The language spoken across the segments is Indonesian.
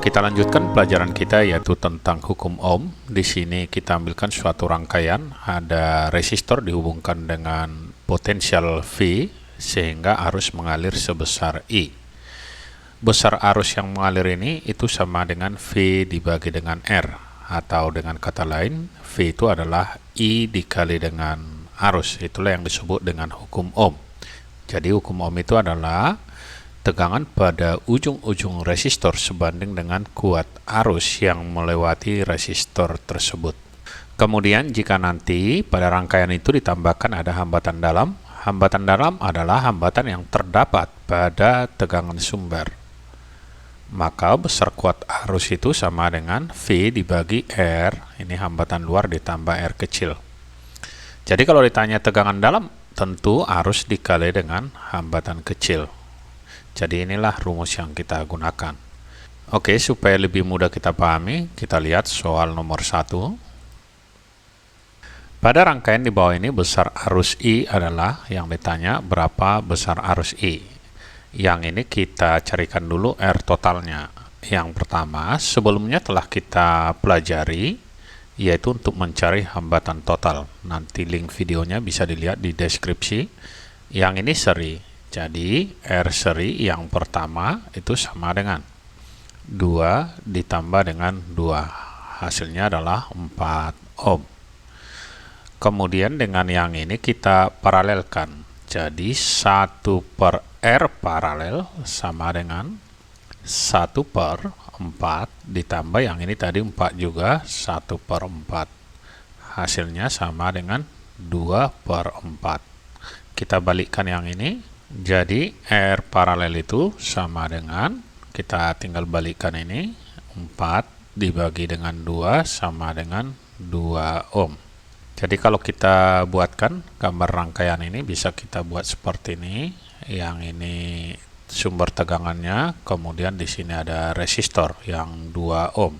Kita lanjutkan pelajaran kita yaitu tentang hukum Ohm. Di sini kita ambilkan suatu rangkaian, ada resistor dihubungkan dengan potensial V sehingga arus mengalir sebesar I. Besar arus yang mengalir ini itu sama dengan V dibagi dengan R, atau dengan kata lain V itu adalah I dikali dengan arus. Itulah yang disebut dengan hukum Ohm. Jadi hukum Ohm itu adalah tegangan pada ujung-ujung resistor sebanding dengan kuat arus yang melewati resistor tersebut. Kemudian jika nanti pada rangkaian itu ditambahkan ada hambatan dalam adalah hambatan yang terdapat pada tegangan sumber. Maka besar kuat arus itu sama dengan V dibagi R, ini hambatan luar ditambah R kecil. Jadi kalau ditanya tegangan dalam, tentu arus dikali dengan hambatan kecil. Jadi inilah rumus yang kita gunakan. Oke, supaya lebih mudah kita pahami, kita lihat soal nomor 1. Pada rangkaian di bawah ini besar arus I adalah yang ditanya berapa besar arus I. Yang ini kita carikan dulu R totalnya. Yang pertama, sebelumnya telah kita pelajari, yaitu untuk mencari hambatan total. Nanti link videonya bisa dilihat di deskripsi. Yang ini seri. Jadi R seri yang pertama itu sama dengan 2 ditambah dengan 2. Hasilnya adalah 4 ohm. Kemudian dengan yang ini kita paralelkan. Jadi 1 per R paralel sama dengan 1 per 4 ditambah yang ini tadi 4 juga 1 per 4. Hasilnya sama dengan 2 per 4. Kita balikkan yang ini. Jadi R paralel itu sama dengan, kita tinggal balikkan ini, 4 dibagi dengan 2 sama dengan 2 ohm. Jadi kalau kita buatkan gambar rangkaian ini bisa kita buat seperti ini. Yang ini sumber tegangannya, kemudian di sini ada resistor yang 2 ohm.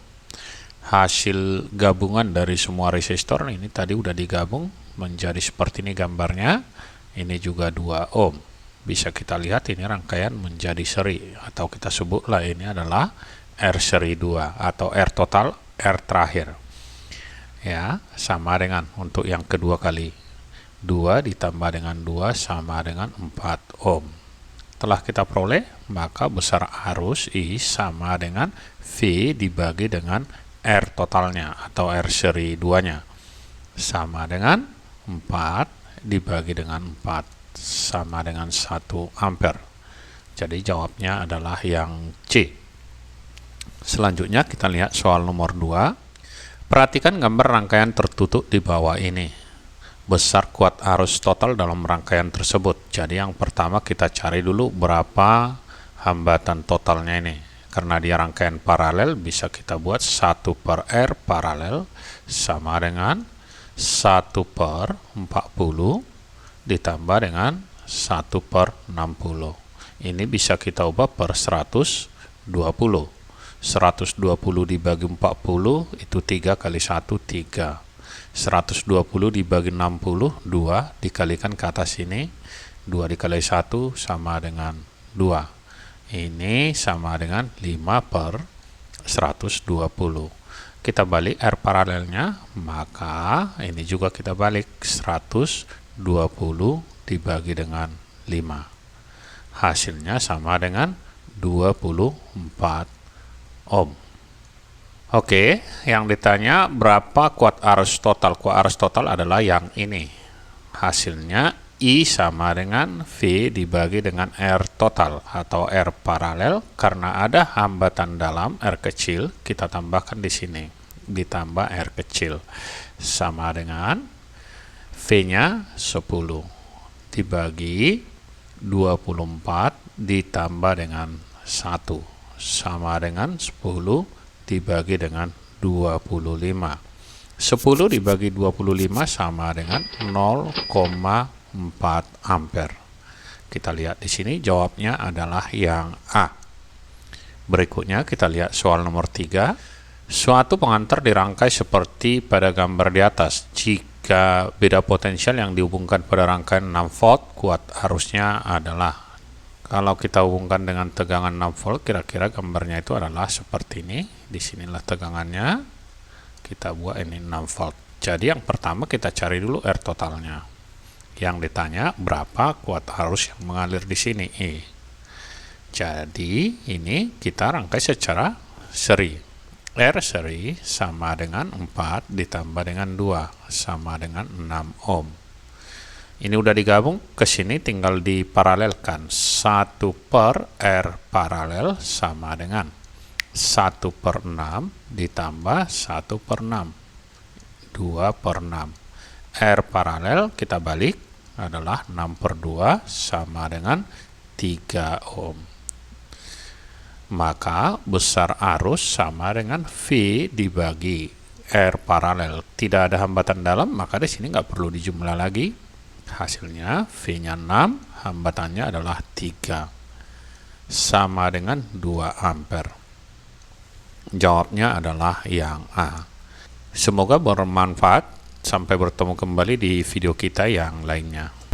Hasil gabungan dari semua resistor ini tadi udah digabung menjadi seperti ini gambarnya. Ini juga 2 ohm. Bisa kita lihat ini rangkaian menjadi seri, atau kita sebutlah ini adalah R seri 2 atau R total, R terakhir. Ya, sama dengan untuk yang kedua kali. 2 ditambah dengan 2 sama dengan 4 ohm. Telah kita peroleh, maka besar arus I sama dengan V dibagi dengan R totalnya atau R seri 2-nya. Sama dengan 4 dibagi dengan 4. Sama dengan 1 ampere. Jadi jawabnya adalah yang C. Selanjutnya kita lihat soal nomor 2. Perhatikan gambar rangkaian tertutup di bawah ini. Besar kuat arus total dalam rangkaian tersebut. Jadi yang pertama kita cari dulu berapa hambatan totalnya ini. Karena dia rangkaian paralel bisa kita buat 1 per R paralel sama dengan 1 per 40 ditambah dengan 1 per 60. Ini bisa kita ubah per 120. 120 dibagi 40 itu 3 kali 1, 3. 120 dibagi 60, 2. Dikalikan ke atas ini, 2 dikali 1 sama dengan 2. Ini sama dengan 5 per 120. Kita balik R paralelnya, maka ini juga kita balik 120 dibagi dengan 5. Hasilnya sama dengan 24 ohm. Oke, yang ditanya berapa kuat arus total? Kuat arus total adalah yang ini. Hasilnya I sama dengan V dibagi dengan R total atau R paralel. Karena ada hambatan dalam R kecil, kita tambahkan di sini. Ditambah R kecil. Sama dengan V-nya 10 dibagi 24 ditambah dengan 1 sama dengan 10 dibagi dengan 25. 10 dibagi 25 sama dengan 0,4 ampere. Kita lihat di sini jawabnya adalah yang A. Berikutnya kita lihat soal nomor 3. Suatu pengantar dirangkai seperti pada gambar di atas. Jika beda potensial yang dihubungkan pada rangkaian 6 volt, kuat arusnya adalah. Kalau kita hubungkan dengan tegangan 6 volt, kira-kira gambarnya itu adalah seperti ini. Disinilah tegangannya. Kita buat ini 6 volt. Jadi yang pertama kita cari dulu R totalnya. Yang ditanya berapa kuat arus yang mengalir di sini, E. Jadi ini kita rangkai secara seri. R seri sama dengan 4 ditambah dengan 2 sama dengan 6 ohm. Ini udah digabung, ke sini tinggal diparalelkan. 1 per R paralel sama dengan 1 per 6 ditambah 1 per 6. 2 per 6. R paralel kita balik adalah 6 per 2 sama dengan 3 ohm. Maka besar arus sama dengan V dibagi R paralel. Tidak ada hambatan dalam, maka di sini nggak perlu dijumlah lagi. Hasilnya V-nya 6, hambatannya adalah 3. Sama dengan 2 ampere. Jawabnya adalah yang A. Semoga bermanfaat. Sampai bertemu kembali di video kita yang lainnya.